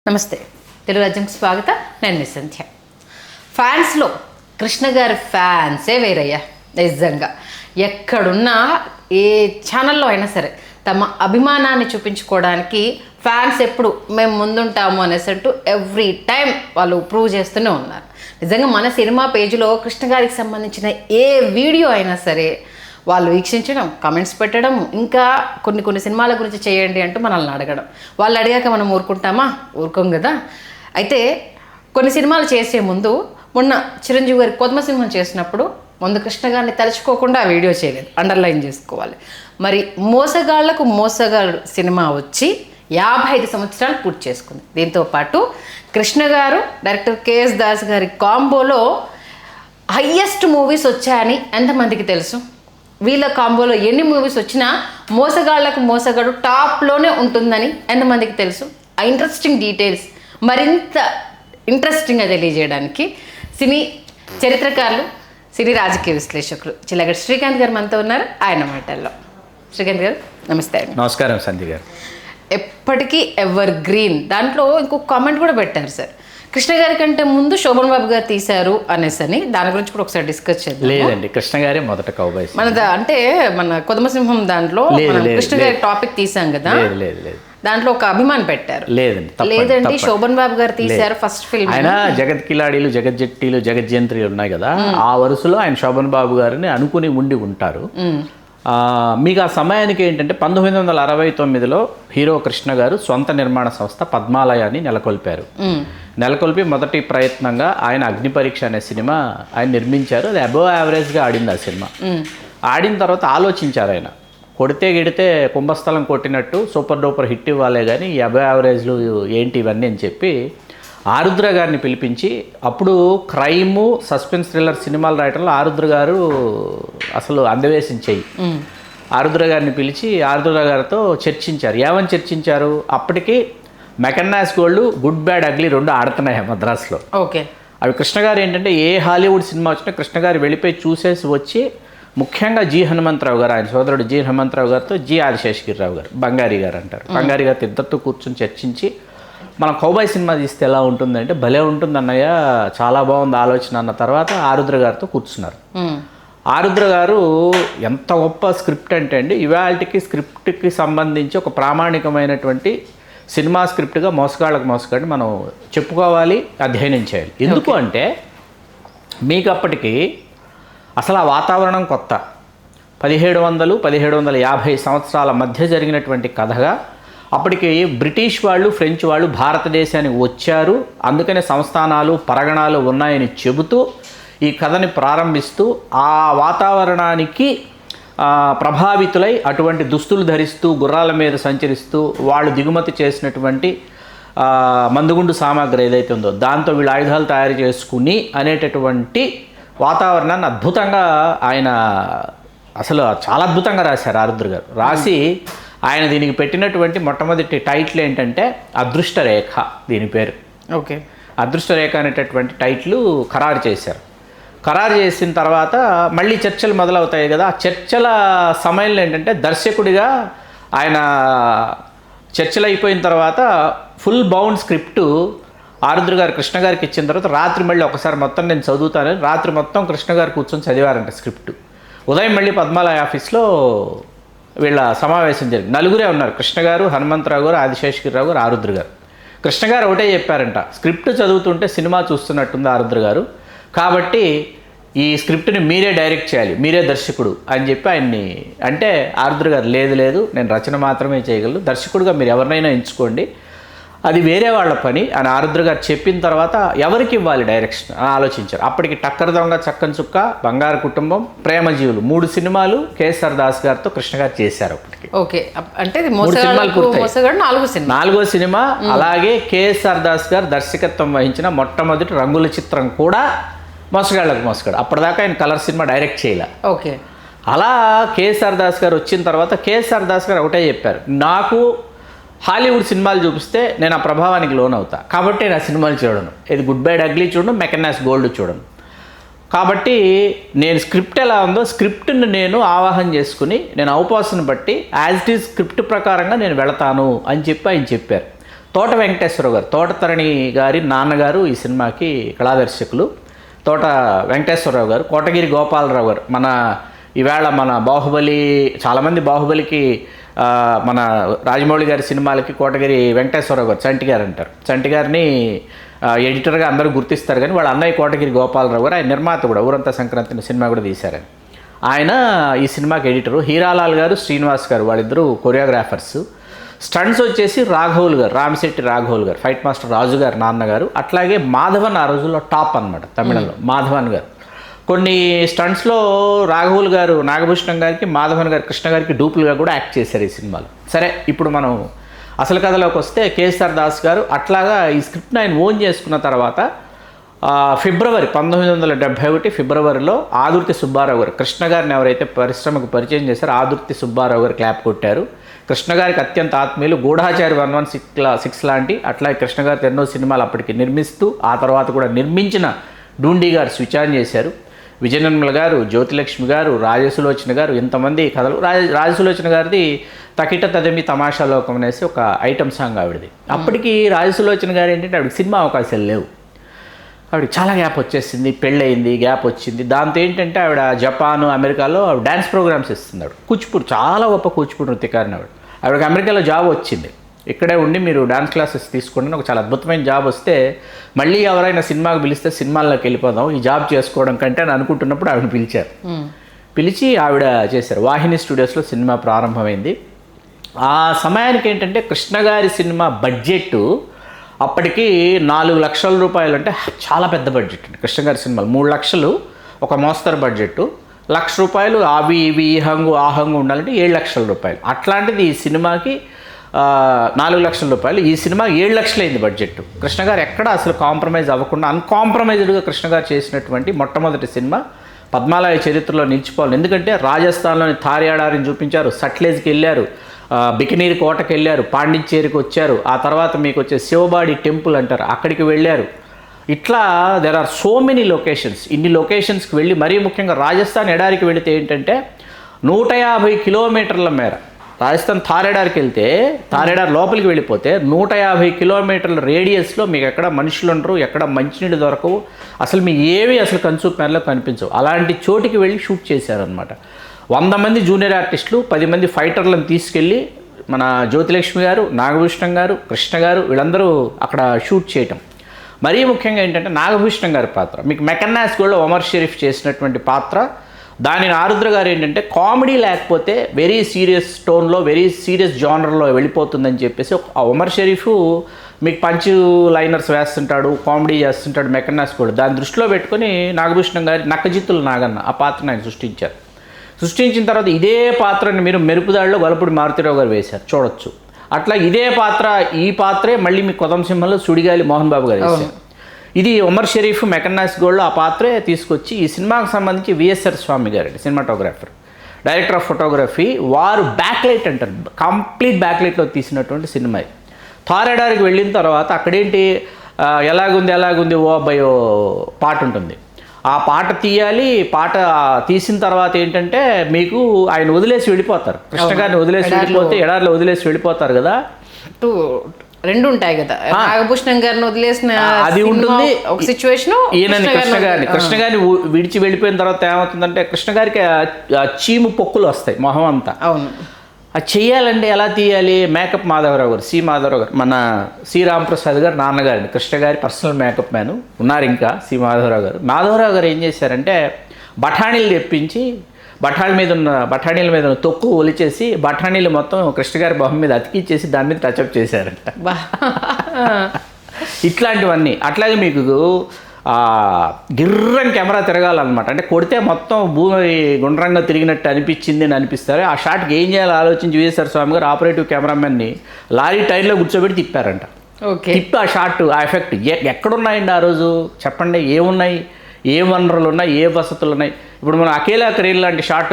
నమస్తే తెలుగు రాజ్యంకి స్వాగతం. నేను మీ సంధ్య. ఫ్యాన్స్లో కృష్ణ గారి ఫ్యాన్సే వేరయ్యా. నిజంగా ఎక్కడున్నా ఏ ఛానల్లో అయినా సరే తమ అభిమానాన్ని చూపించుకోవడానికి ఫ్యాన్స్ ఎప్పుడు మేము ముందుంటాము అనేసట్టు ఎవ్రీ టైం వాళ్ళు ప్రూవ్ చేస్తూనే ఉన్నారు. నిజంగా మన సినిమా పేజీలో కృష్ణ గారికి సంబంధించిన ఏ వీడియో అయినా సరే వాళ్ళు వీక్షించడం, కమెంట్స్ పెట్టడం, ఇంకా కొన్ని సినిమాల గురించి చేయండి అంటూ మనల్ని అడగడం. వాళ్ళు అడిగాక మనం ఊరుకుంటామా? ఊరుకోం కదా. అయితే కొన్ని సినిమాలు చేసే ముందు మొన్న చిరంజీవి గారి కొత్త సినిమా చేసినప్పుడు ముందు కృష్ణ గారిని తలుచుకోకుండా ఆ వీడియో చేయలేదు, అండర్లైన్ చేసుకోవాలి. మరి మోసగాళ్లకు మోసగాడు సినిమా వచ్చి 55 సంవత్సరాలు పూర్తి చేసుకుంది. దీంతోపాటు కృష్ణ గారు డైరెక్టర్ కేఎస్ దాస్ గారి కాంబోలో హయ్యెస్ట్ మూవీస్ వచ్చాయని ఎంతమందికి తెలుసు? వీళ్ళ కాంబోలో ఎన్ని మూవీస్ వచ్చినా మోసగాళ్లకు మోసగాడు టాప్లోనే ఉంటుందని ఎంతమందికి తెలుసు? ఆ ఇంట్రెస్టింగ్ డీటెయిల్స్ మరింత ఇంట్రెస్టింగ్గా తెలియజేయడానికి సినీ చరిత్రకారులు, సినీ రాజకీయ విశ్లేషకులు చిల్లగడ్డ శ్రీకాంత్ గారు మనతో ఉన్నారు. ఆయన మాటల్లో. శ్రీకాంత్ గారు నమస్తే అండి. నమస్కారం సంధ్య గారు. ఎప్పటికీ ఎవర్ గ్రీన్. దాంట్లో ఇంకొక కామెంట్ కూడా పెట్టారు సార్, కృష్ణ గారి కంటే ముందు శోభన్ బాబు గారు తీశారు అనేసని. దాని గురించి కూడా ఒకసారి డిస్కస్ చేద్దాం. లేదండి, కృష్ణ గారే మొదట కౌబాయ్ అంటే మన కొదమసింహం దాంట్లో కృష్ణ గారి టాపిక్ తీసాం కదా. లేదు దాంట్లో ఒక అభిమాన్ పెట్టారు. లేదండి, శోభన్ బాబు గారు తీశారు ఫస్ట్ ఫిల్మ్. ఆయన జగత్ కిలాడీలు, జగజ్జెట్టీలు, జగజ్జంత్రీలు ఉన్నాయి కదా, ఆ వరుసలో ఆయన శోభన్ బాబు గారిని అనుకుని ఉండి ఉంటారు. మీకు ఆ సమయానికి ఏంటంటే 1969లో హీరో కృష్ణ గారు సొంత నిర్మాణ సంస్థ పద్మాలయాన్ని నెలకొల్పి మొదటి ప్రయత్నంగా ఆయన అగ్ని పరీక్ష అనే సినిమా ఆయన నిర్మించారు. అది అబోవ్ యావరేజ్గా ఆడింది ఆ సినిమా. ఆడిన తర్వాత ఆలోచించారు ఆయన, కొడితే గిడితే కుంభస్థలం కొట్టినట్టు సూపర్ డూపర్ హిట్ ఇవ్వాలే కానీ ఈ అబోవ్ యావరేజ్లు ఏంటి ఇవన్నీ అని చెప్పి ఆరుద్ర గారిని పిలిపించి, అప్పుడు క్రైము, సస్పెన్స్ థ్రిల్లర్ సినిమాలు రాయటంలో ఆరుద్ర గారు అసలు అందవేసించేయి. ఆరుద్ర గారిని పిలిచి ఆరుద్ర గారితో చర్చించారు. ఏమని చర్చించారు? అప్పటికి Mackenna's gold, good bad ugly 2 ఆడుతున్నాయి మద్రాసులో. ఓకే. అవి కృష్ణ గారు ఏంటంటే ఏ హాలీవుడ్ సినిమా వచ్చినా కృష్ణ గారు వెళ్ళిపోయి చూసేసి వచ్చి, ముఖ్యంగా జి హనుమంతరావు గారు, ఆయన సోదరుడు జి హనుమంతరావు గారితో జి ఆదిశేషగిరిరావు గారు, బంగారీ గారు అంటారు, బంగారీ గారితో ఇద్దరితో కూర్చొని చర్చించి, మనం కౌబాయ్ సినిమా తీస్తే ఎలా ఉంటుందంటే, భలే ఉంటుంది అన్నయ్య, చాలా బాగుంది ఆలోచన అన్న తర్వాత ఆరుద్ర గారితో కూర్చున్నారు. ఆరుద్ర గారు ఎంత గొప్ప స్క్రిప్ట్ అంటే అండి, ఇవాళకి స్క్రిప్ట్కి సంబంధించి ఒక ప్రామాణికమైనటువంటి సినిమా స్క్రిప్ట్గా మోసగాళ్ళకు మోసగాడిని మనం చెప్పుకోవాలి, అధ్యయనం చేయాలి. ఎందుకు అంటే మీకు అప్పటికి అసలు ఆ వాతావరణం కొత్త. 1700-1750 సంవత్సరాల మధ్య జరిగినటువంటి కథగా అప్పటికి బ్రిటిష్ వాళ్ళు, ఫ్రెంచ్ వాళ్ళు భారతదేశానికి వచ్చారు. అందుకనే సంస్థానాలు, పరగణాలు ఉన్నాయని చెబుతూ ఈ కథని ప్రారంభిస్తూ, ఆ వాతావరణానికి ప్రభావితులై అటువంటి దుస్తులు ధరిస్తూ గుర్రాల మీద సంచరిస్తూ వాళ్ళు దిగుమతి చేసినటువంటి మందుగుండు సామాగ్రి ఏదైతే ఉందో దాంతో వీళ్ళు ఆయుధాలు తయారు చేసుకుని అనేటటువంటి వాతావరణాన్ని అద్భుతంగా ఆయన అసలు చాలా అద్భుతంగా రాశారు ఆరుద్ర గారు. రాసి ఆయన దీనికి పెట్టినటువంటి మొట్టమొదటి టైటిల్ ఏంటంటే అదృష్టరేఖ, దీని పేరు. ఓకే. అదృష్టరేఖ అనేటటువంటి టైటిల్ ఖరారు చేశారు. ఖరారు చేసిన తర్వాత మళ్ళీ చర్చలు మొదలవుతాయి కదా. ఆ చర్చల సమయంలో ఏంటంటే దర్శకుడిగా ఆయన చర్చలు అయిపోయిన తర్వాత ఫుల్ బౌండ్ స్క్రిప్టు ఆరుద్ర గారు కృష్ణ గారికి ఇచ్చిన తర్వాత రాత్రి మళ్ళీ ఒకసారి మొత్తం నేను చదువుతానని రాత్రి మొత్తం కృష్ణ గారు కూర్చొని చదివారంట స్క్రిప్ట్. ఉదయం మళ్ళీ పద్మాలయ ఆఫీస్లో వీళ్ళ సమావేశం జరిగింది. నలుగురే ఉన్నారు, కృష్ణ గారు, హనుమంతరావు గారు, ఆదిశేషగిరిరావు గారు, ఆరుద్ర గారు. కృష్ణ గారు ఒకటే చెప్పారంట, స్క్రిప్ట్ చదువుతుంటే సినిమా చూస్తున్నట్టుంది ఆరుద్ర గారు, కాబట్టి ఈ స్క్రిప్ట్ని మీరే డైరెక్ట్ చేయాలి, మీరే దర్శకుడు అని చెప్పి ఆయన్ని అంటే, ఆరుద్ర గారు లేదు నేను రచన మాత్రమే చేయగలను, దర్శకుడుగా మీరు ఎవరినైనా ఎంచుకోండి, అది వేరే వాళ్ళ పని అని ఆరుద్ర గారు చెప్పిన తర్వాత ఎవరికి ఇవ్వాలి డైరెక్షన్ అని ఆలోచించారు. అప్పటికి టక్కర దొంగ, చక్కని చుక్క, బంగారు కుటుంబం, ప్రేమజీవులు 3 సినిమాలు కేఎస్ఆర్ దాస్ గారితో కృష్ణ గారు చేశారు అప్పటికి. ఓకే. అంటే 3 సినిమాలు పూర్తయి 4వ సినిమా. అలాగే కేఎస్ఆర్ దాస్ గారు దర్శకత్వం వహించిన మొట్టమొదటి రంగుల చిత్రం కూడా మోసగాళ్ళకు మోసగాడు. అప్పటిదాకా ఆయన కలర్ సినిమా డైరెక్ట్ చేయలే. ఓకే. అలా కేఎస్ఆర్ దాస్ గారు వచ్చిన తర్వాత కేఎస్ఆర్ దాస్ గారు ఒకటే చెప్పారు, నాకు హాలీవుడ్ సినిమాలు చూపిస్తే నేను ఆ ప్రభావానికి లోన్ అవుతా, కాబట్టి నేను ఆ సినిమాలు చూడను, ఇది గుడ్ బ్యాడ్ అగ్లీ చూడను, మెకన్నాస్ గోల్డ్ చూడను, కాబట్టి నేను స్క్రిప్ట్ ఎలా ఉందో స్క్రిప్ట్ని నేను ఆవాహన చేసుకుని నేను అవకాశం బట్టి యాజ్ ఇట్ ఈజ్ స్క్రిప్ట్ ప్రకారంగా నేను వెళతాను అని చెప్పి ఆయన చెప్పారు. తోట వెంకటేశ్వరరావు గారు, తోటతరణి గారి నాన్నగారు ఈ సినిమాకి కళాదర్శకులు. తోట వెంకటేశ్వరరావు గారు, కోటగిరి గోపాలరావు గారు, ఈవేళ మన బాహుబలి, చాలామంది బాహుబలికి మన రాజమౌళి గారి సినిమాలకి కోటగిరి వెంకటేశ్వరరావు గారు, చంటి గారు అంటారు. చంటి గారిని ఎడిటర్గా అందరూ గుర్తిస్తారు, కానీ వాళ్ళ అన్నయ్య కోటగిరి గోపాలరావు గారు, ఆయన నిర్మాత కూడా, ఊరంతా సంక్రాంతి సినిమా కూడా తీశారని. ఆయన ఈ సినిమాకి ఎడిటరు. హీరాలాల్ గారు, శ్రీనివాస్ గారు వాళ్ళిద్దరూ కొరియోగ్రాఫర్స్. స్టంట్స్ వచ్చేసి రాఘవులు గారు, రామశెట్టి రాఘవులు గారు, ఫైట్ మాస్టర్ రాజు గారు నాన్నగారు. అట్లాగే మాధవన్ ఆ రోజుల్లో టాప్ అనమాట తమిళంలో, మాధవన్ గారు. కొన్ని స్టంట్స్లో రాఘవులు గారు నాగభూషణం గారికి, మాధవన్ గారు కృష్ణ గారికి డూపులుగా కూడా యాక్ట్ చేశారు ఈ సినిమాలో. సరే, ఇప్పుడు మనం అసలు కథలోకి వస్తే కేఎస్ఆర్ దాస్ గారు అట్లాగా ఈ స్క్రిప్ట్ని ఆయన ఓన్ చేసుకున్న తర్వాత ఫిబ్రవరి 1971 ఫిబ్రవరిలో ఆదుర్తి సుబ్బారావు గారు, కృష్ణ గారిని ఎవరైతే పరిశ్రమకు పరిచయం చేశారో ఆదుర్తి సుబ్బారావు గారు క్లాప్ కొట్టారు. కృష్ణ గారికి అత్యంత ఆత్మీయులు, గూఢాచారి 116 లాంటి అట్లాగే కృష్ణ గారితో ఎన్నో సినిమాలు అప్పటికి నిర్మిస్తూ ఆ తర్వాత కూడా నిర్మించిన డూండి గారు స్విచ్ ఆన్ చేశారు. విజయనిర్మల గారు, జ్యోతిలక్ష్మి గారు, రాజసులోచన గారు, ఇంతమంది కథలు. రాజసులోచన గారిది తకిట తదమి తమాషా లోకం అనేసి ఒక ఐటమ్ సాంగ్ ఆవిడది. అప్పటికి రాజసులోచన గారు ఏంటంటే ఆవిడకి సినిమా అవకాశాలు లేవు, ఆవిడకి చాలా గ్యాప్ వచ్చేసింది, పెళ్ళయింది, గ్యాప్ వచ్చింది. దాంతో ఏంటంటే ఆవిడ జపాను, అమెరికాలో ఆవిడ డ్యాన్స్ ప్రోగ్రామ్స్ ఇస్తున్నాడు. కూచిపూడి, చాలా గొప్ప కూచిపూడి నృత్యకారిని ఆవిడకి అమెరికాలో జాబ్ వచ్చింది. ఇక్కడే ఉండి మీరు డాన్స్ క్లాసెస్ తీసుకోండి, ఒక చాలా అద్భుతమైన జాబ్ వస్తే మళ్ళీ ఎవరైనా సినిమాకి పిలిస్తే సినిమాల్లోకి వెళ్ళిపోదాం, ఈ జాబ్ చేసుకోవడం కంటే అని అనుకుంటున్నప్పుడు ఆవిడ పిలిచారు. పిలిచి ఆవిడ చేశారు. వాహిని స్టూడియోస్లో సినిమా ప్రారంభమైంది. ఆ సమయానికి ఏంటంటే కృష్ణ గారి సినిమా బడ్జెట్ అప్పటికి 4 లక్షల రూపాయలు, అంటే చాలా పెద్ద బడ్జెట్ అండి. కృష్ణ గారి సినిమాలు 3 లక్షలు ఒక మోస్తరు బడ్జెట్, 1 లక్ష రూపాయలు అవి ఇవి ఈ హంగు ఆ హంగు ఉండాలంటే 7 లక్షల రూపాయలు. అట్లాంటిది ఈ సినిమాకి 4 లక్షల రూపాయలు, ఈ సినిమా 7 లక్షలు అయింది బడ్జెట్. కృష్ణ గారు ఎక్కడ అసలు కాంప్రమైజ్ అవ్వకుండా అన్కాంప్రమైజ్డ్గా కృష్ణ గారు చేసినటువంటి మొట్టమొదటి సినిమా పద్మాలయ చరిత్రలో నిలిచిపోవాలి. ఎందుకంటే రాజస్థాన్లోని థారియాడారిని చూపించారు, సట్లేజ్కి వెళ్ళారు, బికనీర్ కోటకి వెళ్ళారు, పాండిచ్చేరికి వచ్చారు, ఆ తర్వాత మీకు వచ్చే శివబాడి టెంపుల్ అంటారు అక్కడికి వెళ్ళారు. ఇట్లా there are so many locations. ఇన్ని లొకేషన్స్కి వెళ్ళి, మరీ ముఖ్యంగా రాజస్థాన్ ఎడారికి వెళితే ఏంటంటే 150 కిలోమీటర్ల మేర రాజస్థాన్ థారేడార్కి వెళ్తే, థారేడార్ లోపలికి వెళ్ళిపోతే 150 కిలోమీటర్ల రేడియస్లో మీకు ఎక్కడ మనుషులు ఉండరు, ఎక్కడ మంచినీళ్ళు దొరకవు, అసలు మీ ఏవి అసలు కన్సూప్ మేరలో కనిపించవు. అలాంటి చోటికి వెళ్ళి షూట్ చేశారనమాట. 100 మంది జూనియర్ ఆర్టిస్టులు, 10 మంది ఫైటర్లను తీసుకెళ్ళి మన జ్యోతిలక్ష్మి గారు, నాగభూషణం గారు, కృష్ణ గారు వీళ్ళందరూ అక్కడ షూట్ చేయటం. మరీ ముఖ్యంగా ఏంటంటే నాగభూషణం గారి పాత్ర, మీకు మెకన్నాస్ గోల్డ్లో ఒమర్ షరీఫ్ చేసినటువంటి పాత్ర, దానిని ఆరుద్ర గారు ఏంటంటే కామెడీ లేకపోతే వెరీ సీరియస్ టోన్లో, వెరీ సీరియస్ జానర్లో వెళ్ళిపోతుందని చెప్పేసి ఒమర్ షరీఫ్ మీకు పంచ్ లైనర్స్ వేస్తుంటాడు, కామెడీ చేస్తుంటాడు మెకన్నాస్ గోల్డ్, దాన్ని దృష్టిలో పెట్టుకొని నాగభూషణం గారి నక్కజిత్తుల నాగన్న ఆ పాత్రను ఆయన సృష్టించారు. సృష్టించిన తర్వాత ఇదే పాత్రని మీరు మెరుపుదాడిలో గొలపూడి మారుతిరావు గారు వేశారు, చూడొచ్చు. అట్లా ఇదే పాత్ర, ఈ పాత్రే మళ్ళీ మీ కొదంసింహంలో సుడిగాలి మోహన్ బాబు గారు వేశారు. ఇది ఒమర్ షరీఫ్ మెకన్నాస్ గోల్డ్లో ఆ పాత్రే తీసుకొచ్చి ఈ సినిమాకి సంబంధించి విఎస్ఆర్ స్వామి గారు అండి, సినిమాటోగ్రాఫర్, డైరెక్టర్ ఆఫ్ ఫోటోగ్రఫీ, వారు బ్యాక్లైట్ అంటారు, కంప్లీట్ బ్యాక్లైట్లో తీసినటువంటి సినిమా. థారేడార్కి వెళ్ళిన తర్వాత అక్కడేంటి ఎలాగుంది ఓ అబ్బాయో పాట ఉంటుంది, ఆ పాట తీయాలి. పాట తీసిన తర్వాత ఏంటంటే మీకు ఆయన వదిలేసి వెళ్ళిపోతారు, కృష్ణ గారిని వదిలేసి వెళ్ళిపోతే, ఎడారిలో వదిలేసి వెళ్ళిపోతారు కదా, రెండు ఉంటాయి కదా, నాగభూషణం గారిని వదిలేసిన అది ఉంటుంది ఒక సిచ్యువేషన్. ఈయనని కృష్ణ గారిని విడిచి వెళ్ళిపోయిన తర్వాత ఏమవుతుందంటే కృష్ణ గారికి చీము పొక్కులు వస్తాయి మొహం అంతా. అవును, అది చెయ్యాలంటే ఎలా తీయాలి? మేకప్ మాధవరావు గారు, సి మాధవరావు గారు, మన సి రామప్రసాద్ గారు నాన్నగారిని, కృష్ణ గారి పర్సనల్ మేకప్ మ్యాన్ ఉన్నారు ఇంకా సి మాధవరావు గారు. మాధవరావు గారు ఏం చేశారంటే బఠానీలు తెప్పించి బఠానీల మీద ఉన్న తొక్కు ఒలిచేసి బఠానీలు మొత్తం కృష్ణ గారి మొహం మీద అతికిచ్చేసి దాని మీద టచ్అప్ చేశారంట. ఇట్లాంటివన్నీ. అట్లాగే మీకు గిర్రం కెమెరా తిరగాలన్నమాట, అంటే కొడితే మొత్తం భూమి గుండ్రంగా తిరిగినట్టు అనిపించింది అని అనిపిస్తారు. ఆ షాట్కి ఏం చేయాలో ఆలోచించి విఎస్ఆర్ స్వామి గారు ఆపరేటివ్ కెమెరామెన్ని లారీ టైర్లో కూర్చోబెట్టి తిప్పారంట. తిప్పి ఆ షాట్, ఆ ఎఫెక్ట్ ఎక్కడున్నాయండి ఆ రోజు చెప్పండి? ఏమున్నాయి, ఏ వనరులు ఉన్నాయి, ఏ వసతులు ఉన్నాయి? ఇప్పుడు మనం అకేలా కరీల్ లాంటి షాట్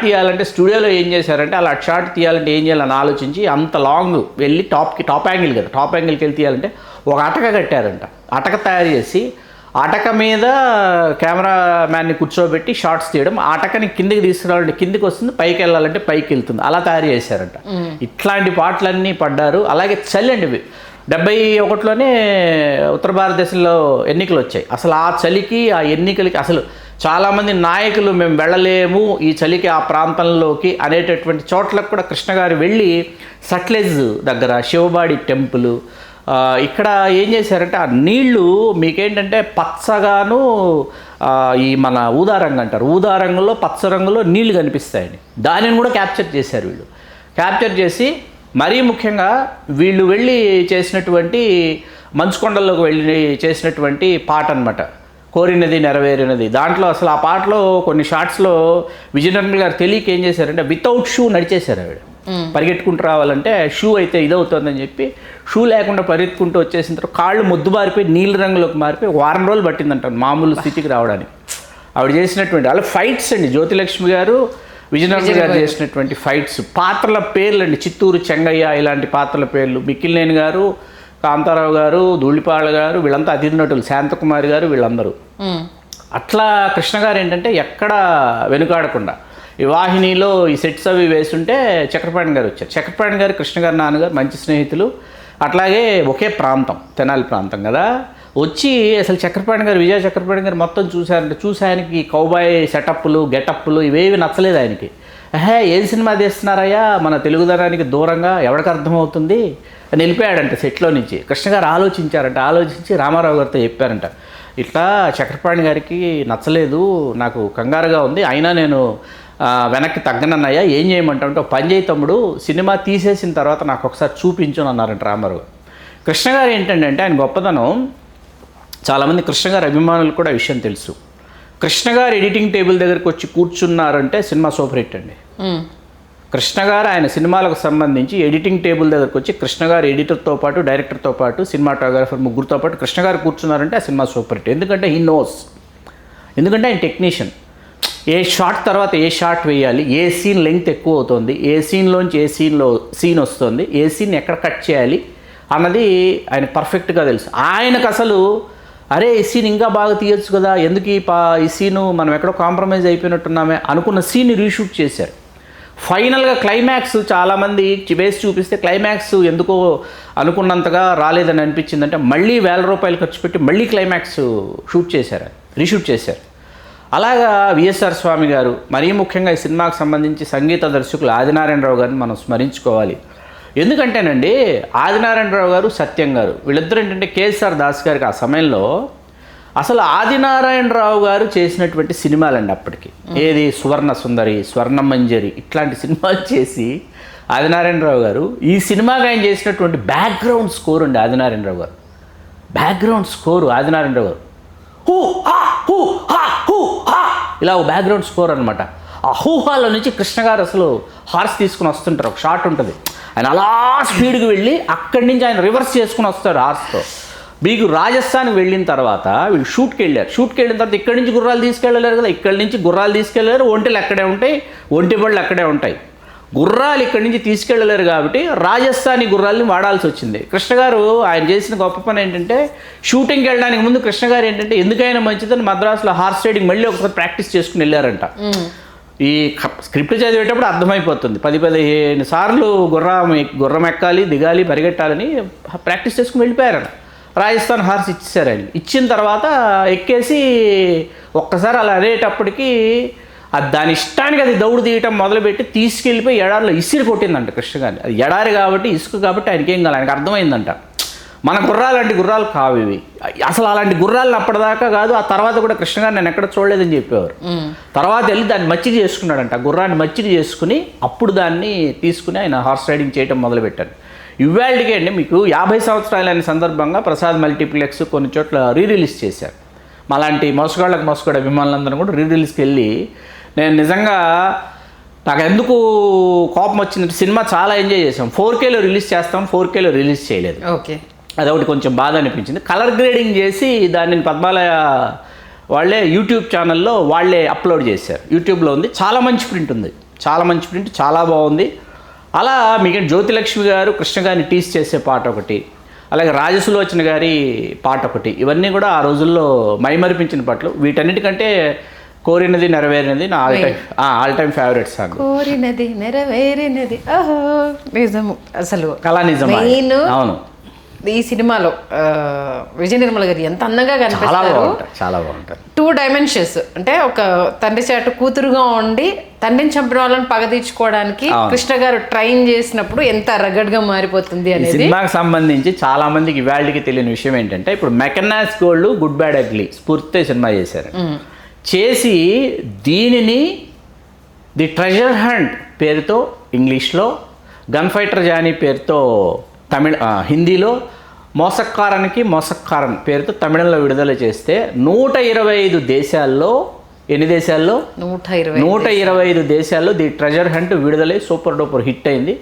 తీయాలంటే స్టూడియోలో ఏం చేశారంటే అలా షాట్ తీయాలంటే ఏం చేయాలని ఆలోచించి అంత లాంగ్ వెళ్ళి టాప్ యాంగిల్ కదా, టాప్ యాంగిల్కి వెళ్ళి తీయాలంటే ఒక అటక కట్టారంట. అటక తయారు చేసి అటక మీద కెమెరామ్యాన్ని కూర్చోబెట్టి షార్ట్స్ తీయడం, ఆ అటకని కిందికి తీసుకురావాలంటే కిందికి వస్తుంది, పైకి వెళ్ళాలంటే పైకి వెళ్తుంది, అలా తయారు చేశారంట. ఇట్లాంటి పాటలన్నీ పడ్డారు. అలాగే చలి అండి, 71లోనే ఉత్తర భారతదేశంలో ఎన్నికలు వచ్చాయి. అసలు ఆ చలికి ఆ ఎన్నికలకి అసలు చాలామంది నాయకులు మేము వెళ్ళలేము ఈ చలికి ఆ ప్రాంతంలోకి అనేటటువంటి చోట్లకు కూడా కృష్ణ గారు వెళ్ళి సట్లెజ్ దగ్గర శివబాడి టెంపుల్ ఇక్కడ ఏం చేశారంటే ఆ నీళ్లు మీకేంటంటే పచ్చగాను ఈ మన ఊదారంగు అంటారు, ఊదారంగులో పచ్చ రంగులో నీళ్లు కనిపిస్తాయని దానిని కూడా క్యాప్చర్ చేశారు వీళ్ళు. క్యాప్చర్ చేసి మరీ ముఖ్యంగా వీళ్ళు వెళ్ళి చేసినటువంటి మంచుకొండల్లోకి వెళ్ళి చేసినటువంటి పాట అనమాట, కోరినది నెరవేరినది. దాంట్లో అసలు ఆ పాటలో కొన్ని షార్ట్స్లో విజయనగరం గారు తెలియక ఏం చేశారంటే వితౌట్ షూ నడిచేశారు ఆవిడ. పరిగెట్టుకుంటూ రావాలంటే షూ అయితే ఇదవుతుందని చెప్పి షూ లేకుండా పరిగెత్తుకుంటూ వచ్చేసిన తర్వాత కాళ్ళు మొద్దుబారిపోయి నీళ్ళ రంగులోకి మారిపోయి వారం రోజులు పట్టిందంటారు మామూలు స్థితికి రావడానికి. ఆవిడ చేసినటువంటి అలా ఫైట్స్ అండి, జ్యోతిలక్ష్మి గారు విజయనగరం గారు చేసినటువంటి ఫైట్స్. పాత్రల పేర్లు అండి, చిత్తూరు చెంగయ్య ఇలాంటి పాత్రల పేర్లు, మిక్కిలినేని గారు, కాంతారావు గారు, ధూళిపాళ్ళ గారు, వీళ్ళంతా అతిథి నటులు, శాంతకుమారి గారు, వీళ్ళందరూ. అట్లా కృష్ణ గారు ఏంటంటే ఎక్కడ వెనుకాడకుండా ఈ వాహినిలో ఈ సెట్స్ అవి వేస్తుంటే చక్రపాణి గారు వచ్చారు. చక్రపాణి గారు కృష్ణ గారు నాన్నగారు మంచి స్నేహితులు, అట్లాగే ఒకే ప్రాంతం తెనాలి ప్రాంతం కదా. వచ్చి అసలు చక్రపాణి గారు, విజయ చక్రపాణి గారు మొత్తం చూశారంటే చూసి ఆయనకి కౌబాయ్ సెటప్లు గెటప్లు ఇవేవి నచ్చలేదు ఆయనకి. ఏం సినిమా తీస్తున్నారయ్యా మన తెలుగుదనానికి దూరంగా, ఎవరికి అర్థమవుతుంది అని వెళ్ళిపోయాడంట సెట్లో నుంచి. కృష్ణ గారు ఆలోచించారంట, ఆలోచించి రామారావు గారితో చెప్పారంట, ఇట్లా చక్రపాణి గారికి నచ్చలేదు, నాకు కంగారుగా ఉంది, అయినా నేను వెనక్కి తగ్గనన్నయ్యా, ఏం చేయమంటామంటే ఒక పని చేయి తమ్ముడు, సినిమా తీసేసిన తర్వాత నాకు ఒకసారి చూపించు అన్నారంట రామారావు. కృష్ణ గారు ఏంటంటే ఆయన గొప్పతనం, చాలామంది కృష్ణ గారి అభిమానులు కూడా విషయం తెలుసు. కృష్ణ గారు ఎడిటింగ్ టేబుల్ దగ్గరికి వచ్చి కూర్చున్నారంటే సినిమా సూపర్ హిట్ అండి. కృష్ణ గారు ఆయన సినిమాలకు సంబంధించి ఎడిటింగ్ టేబుల్ దగ్గరకు వచ్చి కృష్ణ గారు ఎడిటర్తో పాటు డైరెక్టర్తో పాటు సినిమాటోగ్రాఫర్ ముగ్గురుతో పాటు కృష్ణ గారు కూర్చున్నారంటే ఆ సినిమా సూపర్ హిట్. ఎందుకంటే హీ నోస్, ఎందుకంటే ఆయన టెక్నీషియన్. ఏ షాట్ తర్వాత ఏ షాట్ వేయాలి, ఏ సీన్ లెంగ్త్ ఎక్కువ అవుతుంది, ఏ సీన్లోంచి ఏ సీన్ వస్తుంది, ఏ సీన్ ఎక్కడ కట్ చేయాలి అన్నది ఆయన పర్ఫెక్ట్గా తెలుసు. ఆయనకు అసలు అరే ఈ సీన్ ఇంకా బాగా తీయొచ్చు కదా, ఎందుకు ఈ సీను మనం ఎక్కడో కాంప్రమైజ్ అయిపోయినట్టున్నామే అనుకున్న సీన్ని రీషూట్ చేశారు. ఫైనల్గా క్లైమాక్స్ చాలామంది వేసి చూపిస్తే క్లైమాక్స్ ఎందుకో అనుకున్నంతగా రాలేదని అనిపించిందంటే మళ్ళీ ₹1,000 ఖర్చు పెట్టి మళ్ళీ క్లైమాక్స్ షూట్ చేశారు, రీషూట్ చేశారు. అలాగా విఎస్ఆర్ స్వామి గారు, మరీ ముఖ్యంగా ఈ సినిమాకు సంబంధించి సంగీత దర్శకులు ఆదినారాయణరావు గారిని మనం స్మరించుకోవాలి. ఎందుకంటేనండి ఆదినారాయణరావు గారు, సత్యం గారు వీళ్ళిద్దరు ఏంటంటే కేఎస్ఆర్ దాస్ గారికి ఆ సమయంలో అసలు ఆదినారాయణరావు గారు చేసినటువంటి సినిమాలండి అప్పటికి, ఏది సువర్ణ సుందరి, స్వర్ణమంజరి ఇట్లాంటి సినిమాలు చేసి ఆదినారాయణరావు గారు ఈ సినిమాకి ఆయన చేసినటువంటి బ్యాక్గ్రౌండ్ స్కోర్ అండి. ఆదినారాయణరావు గారు బ్యాక్గ్రౌండ్ స్కోరు, ఆదినారాయణరావు గారు హూ హా హూ హా హూ హా ఇలా ఒక బ్యాక్గ్రౌండ్ స్కోర్ అనమాట. ఆ హూహాలో నుంచి కృష్ణ గారు అసలు హార్స్ తీసుకుని వస్తుంటారు, ఒక షాట్ ఉంటుంది, ఆయన అలా స్పీడ్కి వెళ్ళి అక్కడి నుంచి ఆయన రివర్స్ చేసుకుని వస్తారు హార్స్తో. మీకు రాజస్థాన్కి వెళ్ళిన తర్వాత వీళ్ళు షూట్కి వెళ్ళారు, షూట్కి వెళ్ళిన తర్వాత ఇక్కడి నుంచి గుర్రాలు తీసుకెళ్ళలేరు కదా, ఇక్కడి నుంచి గుర్రాలు తీసుకెళ్ళలేరు, ఒంటెలు అక్కడే ఉంటాయి, ఒంటి బళ్ళు అక్కడే ఉంటాయి, గుర్రాలు ఇక్కడి నుంచి తీసుకెళ్ళలేరు కాబట్టి రాజస్థానీ గుర్రాలని వాడాల్సి వచ్చింది. కృష్ణ గారు ఆయన చేసిన గొప్ప పని ఏంటంటే షూటింగ్కి వెళ్ళడానికి ముందు కృష్ణ గారు ఏంటంటే ఎందుకైనా మంచిదని మద్రాసులో హార్స్ రైడింగ్ మళ్ళీ ఒకసారి ప్రాక్టీస్ చేసుకుని వెళ్ళారంట. ఈ స్క్రిప్ట్ చదివేటప్పుడు అర్థమైపోతుంది, 10-15 సార్లు గుర్రం ఎక్కాలి, దిగాలి, పరిగెట్టాలని ప్రాక్టీస్ చేసుకుని వెళ్ళిపోయారట. రాజస్థాన్ హార్స్ ఇచ్చేసారు ఆయన. ఇచ్చిన తర్వాత ఎక్కేసి ఒక్కసారి అలా అనేటప్పటికీ అది దాని ఇష్టానికి అది దౌడు తీయటం మొదలుపెట్టి తీసుకెళ్ళిపోయి ఎడారిలో ఇసిరి కొట్టిందంట కృష్ణ గారిని. అది ఎడారి కాబట్టి ఇసుక కాబట్టి ఆయనకేం కాదు, ఆయనకు అర్థమైందంట మన గుర్రాలు లాంటి గుర్రాలు కావు ఇవి, అసలు అలాంటి గుర్రాలను అప్పటిదాకా కాదు. ఆ తర్వాత కూడా కృష్ణ గారు నేను ఎక్కడ చూడలేదని చెప్పేవారు. తర్వాత వెళ్ళి దాన్ని మచ్చిక చేసుకున్నాడంట, గుర్రాన్ని మచ్చిక చేసుకుని అప్పుడు దాన్ని తీసుకుని ఆయన హార్స్ రైడింగ్ చేయటం మొదలుపెట్టారు. ఇవాళకే అండి మీకు 50 సంవత్సరాలైన సందర్భంగా ప్రసాద్ మల్టీప్లెక్స్ కొన్ని చోట్ల రీరిలీజ్ చేశారు. మాలాంటి మోసగాళ్ళ అభిమానులందరూ కూడా రీరిలీజ్కి వెళ్ళి నేను నిజంగా నాకు ఎందుకు కోపం వచ్చిందంటే సినిమా చాలా ఎంజాయ్ చేసాం. 4Kలో రిలీజ్ చేస్తాం, 4Kలో రిలీజ్ చేయలేదు. ఓకే, అదొకటి కొంచెం బాధ అనిపించింది. కలర్ గ్రేడింగ్ చేసి దాన్ని పద్మాలయ వాళ్ళే యూట్యూబ్ ఛానల్లో వాళ్ళే అప్లోడ్ చేశారు, యూట్యూబ్లో ఉంది. చాలా మంచి ప్రింట్ ఉంది, చాలా మంచి ప్రింట్, చాలా బాగుంది. అలా మీకు జ్యోతిలక్ష్మి గారు కృష్ణ గారిని టీస్ చేసే పాట ఒకటి, అలాగే రాజసులోచన గారి పాట ఒకటి, ఇవన్నీ కూడా ఆ రోజుల్లో మైమరిపించిన పాటలు. వీటన్నిటికంటే కోరినది నెరవేరినది నా ఆల్ టైమ్ ఫేవరెట్ సాంగ్. కోరినది నెరవేరినది ఓహో నిజము. అసలు కళా నిజమా. మెయిన్ అవును, ఈ సినిమాలో విజయ నిర్మల గారు ఎంత అందంగా చాలా కనిపిస్తారు. బాగుంటారు, చాలా బాగుంటారు. 2 డైమెన్షన్స్, అంటే ఒక తండ్రి చాటు కూతురుగా ఉండి తండ్రిని చంపిన వాళ్ళని పగ తీర్చుకోవడానికి కృష్ణ గారు ట్రైన్ చేసినప్పుడు ఎంత రగడ్గా మారిపోతుంది ఈ అనేది. సినిమాకి సంబంధించి చాలా మందికి ఇవాళకి తెలియని విషయం ఏంటంటే, ఇప్పుడు Mackenna's gold good bad ugly స్ఫూర్తితో సినిమా చేశారు. చేసి దీనిని ది ట్రెజర్ హంట్ పేరుతో ఇంగ్లీష్లో, గన్ ఫైటర్ జానీ పేరుతో హిందీలో, మోసక్కారన్ పేరుతో తమిళంలో విడుదల చేస్తే 125 దేశాల్లో, ఎన్ని దేశాల్లో 125 దేశాల్లో ది ట్రెజర్ హంట్ విడుదలై సూపర్ డూపర్ హిట్ అయింది.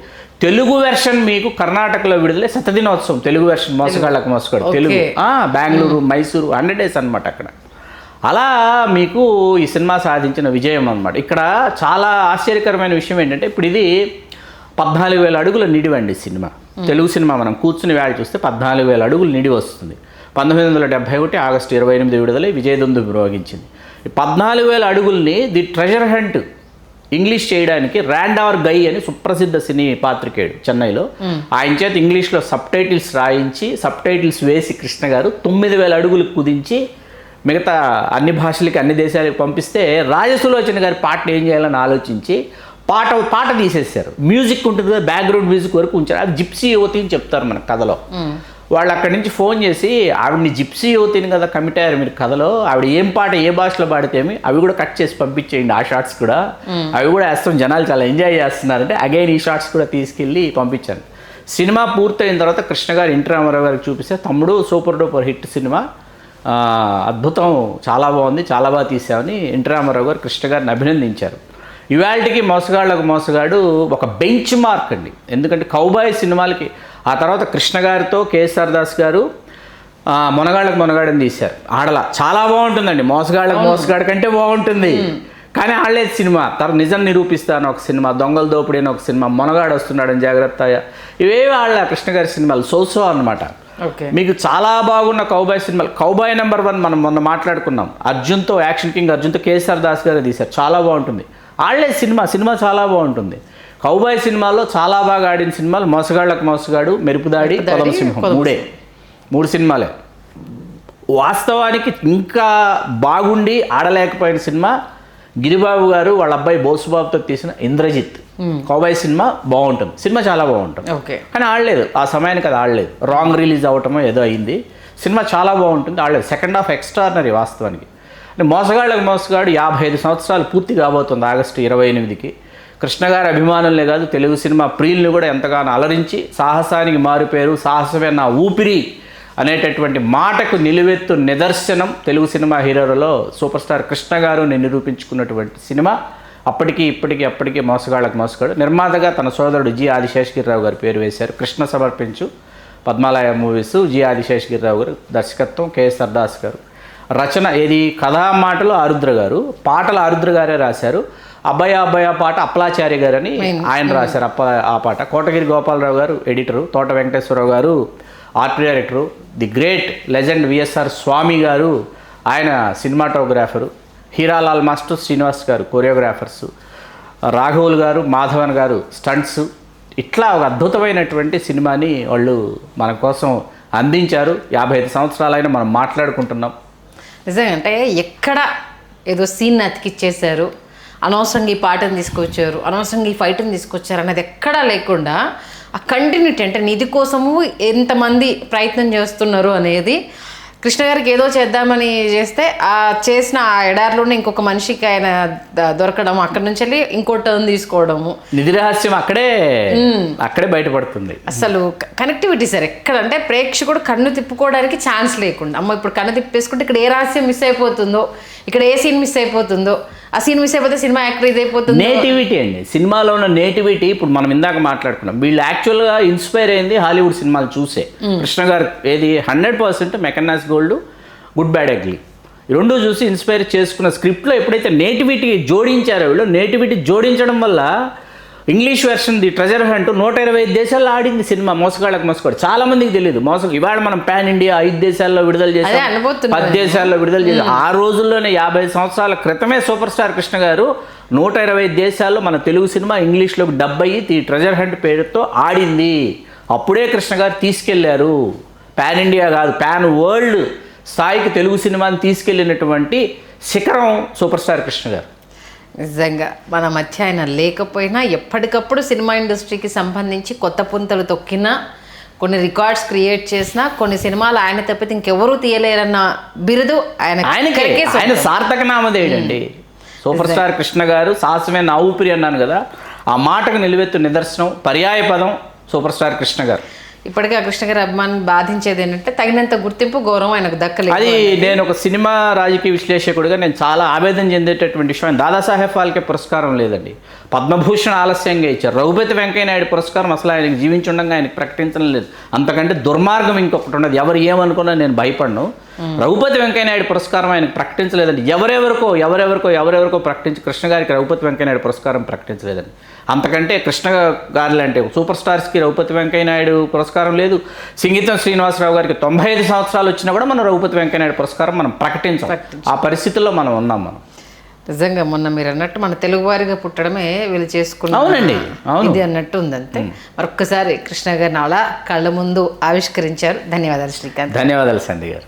తెలుగు వెర్షన్ మీకు కర్ణాటకలో విడుదలై శతదినోత్సవం తెలుగు వెర్షన్ మోసగాళ్ళకు మోసగాడు తెలుగు, బెంగళూరు, మైసూరు 100 days అనమాట అక్కడ. అలా మీకు ఈ సినిమా సాధించిన విజయం అనమాట. ఇక్కడ చాలా ఆశ్చర్యకరమైన విషయం ఏంటంటే, ఇప్పుడు ఇది 14,000 అడుగుల నిడివండి సినిమా. తెలుగు సినిమా మనం కూర్చుని వేళ చూస్తే 14,000 అడుగులు నిడి వస్తుంది. 1971 ఆగస్టు 28 విడుదలై విజయదుందు వినియోగించింది. ఈ 14,000 అడుగుల్ని ది ట్రెజర్ హంట్ ఇంగ్లీష్ చేయడానికి ర్యాండావర్ గై అని సుప్రసిద్ధ సినీ పాత్రికేయుడు చెన్నైలో, ఆయన చేత ఇంగ్లీష్లో సబ్ టైటిల్స్ వేసి కృష్ణ గారు 9,000 అడుగులు కుదించి మిగతా అన్ని భాషలకి అన్ని దేశాలకు పంపిస్తే, రాజసులోచన గారి పాటను ఏం చేయాలని ఆలోచించి పాట తీసేశారు. మ్యూజిక్ ఉంటుంది కదా, బ్యాక్గ్రౌండ్ మ్యూజిక్ వరకు ఉంచారు. అది జిప్సీ యువతి అని చెప్తారు మన కథలో. వాళ్ళు అక్కడి నుంచి ఫోన్ చేసి, ఆవిడని జిప్సీ యువతిని కదా కమిట్ అయ్యారు మీరు కథలో, ఆవిడ ఏం పాట ఏ భాషలో పాడితేమి అవి కూడా కట్ చేసి పంపించేయండి, ఆ షార్ట్స్ కూడా అవి కూడా వేస్తాం, జనాలు చాలా ఎంజాయ్ చేస్తున్నారంటే అగైన్ ఈ షార్ట్స్ కూడా తీసుకెళ్ళి పంపించాను. సినిమా పూర్తయిన తర్వాత కృష్ణ గారు ఎన్టీ రామారావు గారికి చూపిస్తే, తమ్ముడు సూపర్ డూపర్ హిట్ సినిమా, అద్భుతం, చాలా బాగుంది, చాలా బాగా తీసామని ఎన్టీ రామారావు గారు కృష్ణ గారిని అభినందించారు. ఇవాళకి మోసగాళ్ళకు మోసగాడు ఒక బెంచ్ మార్క్ అండి. ఎందుకంటే కౌబాయ్ సినిమాలకి ఆ తర్వాత కృష్ణ గారితో కేఎస్ఆర్ దాస్ గారు మొనగాళ్ళకు మొనగాడని తీశారు. ఆడలా చాలా బాగుంటుందండి, మోసగాళ్ళకు మోసగాడు కంటే బాగుంటుంది. కానీ ఆడలేదు సినిమా. నిజం నిరూపిస్తాను ఒక సినిమా, దొంగల దోపిడీ అని ఒక సినిమా, మొనగాడు వస్తున్నాడని జాగ్రత్త, ఇవేవి ఆడలే కృష్ణ గారి సినిమాలు, సో అనమాట. మీకు చాలా బాగున్న కౌబాయ్ సినిమాలు, కౌబాయ్ నెంబర్ 1 మనం మొన్న మాట్లాడుకున్నాం, అర్జున్తో, యాక్షన్ కింగ్ అర్జున్తో కేఎస్ఆర్ దాస్ గారు తీశారు, చాలా బాగుంటుంది. ఆడలేదు సినిమా చాలా బాగుంటుంది. కౌబాయ్ సినిమాలో చాలా బాగా ఆడిన సినిమాలు మోసగాళ్ళకు మోసగాడు, మెరుపుదాడి, కొలమసింహం, 3 సినిమాలే. వాస్తవానికి ఇంకా బాగుండి ఆడలేకపోయిన సినిమా గిరిబాబు గారు వాళ్ళ అబ్బాయి బోసుబాబుతో తీసిన ఇంద్రజిత్. కౌబాయ్ సినిమా బాగుంటుంది, సినిమా చాలా బాగుంటుంది, కానీ ఆడలేదు ఆ సమయానికి, అది ఆడలేదు, రాంగ్ రిలీజ్ అవటమో ఏదో అయింది. సినిమా చాలా బాగుంటుంది, ఆడలేదు. సెకండ్ హాఫ్ ఎక్స్ట్రాడినరీ వాస్తవానికి. మోసగాళ్ళకు మోసగాడు 55 సంవత్సరాలు పూర్తి కాబోతుంది ఆగస్టు 28కి. కృష్ణ గారి అభిమానులనే కాదు, తెలుగు సినిమా ప్రియుల్ని కూడా ఎంతగానో అలరించి, సాహసానికి మారుపేరు, సాహసమే నా ఊపిరి అనేటటువంటి మాటకు నిలువెత్తు నిదర్శనం తెలుగు సినిమా హీరోలలో సూపర్ స్టార్ కృష్ణ గారు నిరూపించుకున్నటువంటి సినిమా. అప్పటికి మోసగాళ్ళకు మోసగాడు. నిర్మాతగా తన సోదరుడు జి ఆదిశేషగిరిరావు గారు పేరు వేశారు. కృష్ణ సమర్పించు పద్మాలయ మూవీస్, జి ఆదిశేషగిరిరావు గారు దర్శకత్వం, కేఎస్ఆర్ దాస్ గారు రచన. ఏది కథా మాటలు ఆరుద్ర గారు, పాటలు ఆరుద్ర గారే రాశారు. అబ్బాయ పాట అప్పలాచార్య గారు అని ఆయన రాశారు ఆ పాట. కోటగిరి గోపాలరావు గారు ఎడిటరు, తోట వెంకటేశ్వరరావు గారు art director, the great legend VSR Swami గారు ఆయన సినిమాటోగ్రాఫరు, హీరాలాల్ మాస్టర్, శ్రీనివాస్ గారు కొరియోగ్రాఫర్సు, రాఘవులు గారు, మాధవన్ గారు స్టంట్స్. ఇట్లా ఒక అద్భుతమైనటువంటి సినిమాని వాళ్ళు మన కోసం అందించారు. 55 సంవత్సరాలైనా మనం మాట్లాడుకుంటున్నాం. నిజంగా అంటే ఎక్కడ ఏదో సీన్ అతికిచ్చేశారు, అనవసరంగా ఈ పాటను తీసుకొచ్చారు, అనవసరంగా ఈ ఫైట్ని తీసుకొచ్చారు అనేది ఎక్కడా లేకుండా ఆ కంటిన్యూటీ, అంటే నిధి కోసము ఎంతమంది ప్రయత్నం చేస్తున్నారు అనేది. కృష్ణ గారికి ఏదో చేద్దామని చేస్తే ఆ చేసిన ఆ ఎడారిలోనే ఇంకొక మనిషికి ఆయన దొరకడం, అక్కడి నుంచి వెళ్ళి ఇంకో టర్న్ తీసుకోవడము, నిధి రహస్యం అక్కడే బయటపడుతుంది. అసలు కనెక్టివిటీ సార్ ఎక్కడ అంటే ప్రేక్షకుడు కన్ను తిప్పుకోవడానికి ఛాన్స్ లేకుండా, అమ్మ ఇప్పుడు కన్ను తిప్పేసుకుంటే ఇక్కడ ఏ రహస్యం మిస్ అయిపోతుందో, ఇక్కడ ఏ సీన్ మిస్ అయిపోతుందో, ఆ సీన్ మిస్ అయిపోతే సినిమా యాక్టర్ ఇది అయిపోతుంది. నేటివిటీ అండి, సినిమాలో ఉన్న నేటివిటీ. ఇప్పుడు మనం ఇందాక మాట్లాడుకున్నాం, వీళ్ళు యాక్చువల్గా ఇన్స్పైర్ అయింది హాలీవుడ్ సినిమాలు చూసే. కృష్ణ గారు ఏది 100% Mackenna's gold, good bad ugly, ఈ రెండు చూసి ఇన్స్పైర్ చేసుకున్న స్క్రిప్ట్లో ఎప్పుడైతే నేటివిటీ జోడించారో వీళ్ళు, నేటివిటీ జోడించడం వల్ల English version the treasure hunt 125 దేశాల్లో ఆడింది సినిమా. మోసగాళ్ళకి మోసగాడు చాలా మందికి తెలియదు. ఇవాళ మనం పాన్ ఇండియా 5 దేశాల్లో విడుదల చేసాం, 10 దేశాల్లో విడుదల చేసాం. ఆ రోజుల్లోనే 50 సంవత్సరాల క్రితమే సూపర్ స్టార్ కృష్ణ గారు 125 దేశాల్లో మన తెలుగు సినిమా ఇంగ్లీష్లోకి డబ్ అయ్యి ది ట్రెజర్ హంట్ పేరుతో ఆడింది. అప్పుడే కృష్ణ గారు తీసుకెళ్లారు. పాన్ ఇండియా కాదు, పాన్ వరల్డ్ స్థాయికి తెలుగు సినిమాని తీసుకెళ్ళినటువంటి శిఖరం సూపర్ స్టార్ కృష్ణ గారు. నిజంగా మన మధ్య ఆయన లేకపోయినా ఎప్పటికప్పుడు సినిమా ఇండస్ట్రీకి సంబంధించి కొత్త పుంతలు తొక్కినా, కొన్ని రికార్డ్స్ క్రియేట్ చేసినా, కొన్ని సినిమాలు ఆయన తప్పితే ఇంకెవరూ తీయలేరన్న బిరుదు ఆయన సార్థక నామధేయుడండి. సూపర్ స్టార్ కృష్ణ గారు సాహసమే నా ఊపిరి అన్నాను కదా, ఆ మాటకు నిలువెత్తు నిదర్శనం, పర్యాయ పదం సూపర్ స్టార్ కృష్ణ గారు. ఇప్పటికీ ఆ కృష్ణ గారి అభిమానం బాధించేది ఏంటంటే తగినంత గుర్తింపు, గౌరవం ఆయనకు దక్కలేదు. అది నేను ఒక సినిమా రాజకీయ విశ్లేషకుడిగా నేను చాలా ఆవేదన చెందేటటువంటి విషయం. దాదాసాహెబ్ ఫాల్కే పురస్కారం లేదండి, పద్మభూషణ్ ఆలస్యంగా ఇచ్చారు. రఘుపతి వెంకయ్య నాయుడు పురస్కారం అసలు ఆయనకి జీవించుండగా ఆయనకు ప్రకటించడం లేదు. అంతకంటే దుర్మార్గం ఇంకొకటి ఉండదు. ఎవరు ఏమనుకున్నా నేను భయపడను. రఘుపతి వెంకయ్య నాయుడు పురస్కారం ఆయనకు ప్రకటించలేదండి. ఎవరెవరికో ప్రకటించి కృష్ణ గారికి రఘుపతి వెంకయ్య నాయుడు పురస్కారం ప్రకటించలేదండి. అంతకంటే కృష్ణ గారు లాంటి సూపర్ స్టార్స్కి రఘుపతి వెంకయ్య నాయుడు పురస్కారం లేదు. సింగీతం శ్రీనివాసరావు గారికి 95 సంవత్సరాలు వచ్చినా కూడా మనం రఘుపతి వెంకయ్య నాయుడు పురస్కారం మనం ప్రకటించాం. ఆ పరిస్థితుల్లో మనం ఉన్నాం. మనం నిజంగా మొన్న మీరు అన్నట్టు మన తెలుగు వారిగా పుట్టడమే వీళ్ళు చేసుకున్నాం. అవునండి, ఇది అన్నట్టు ఉందంతే. మరొక్కసారి కృష్ణ గారిని అలా కళ్ళ ముందు ఆవిష్కరించారు. ధన్యవాదాలు శ్రీకాంత్. ధన్యవాదాలు సంధ్య గారు.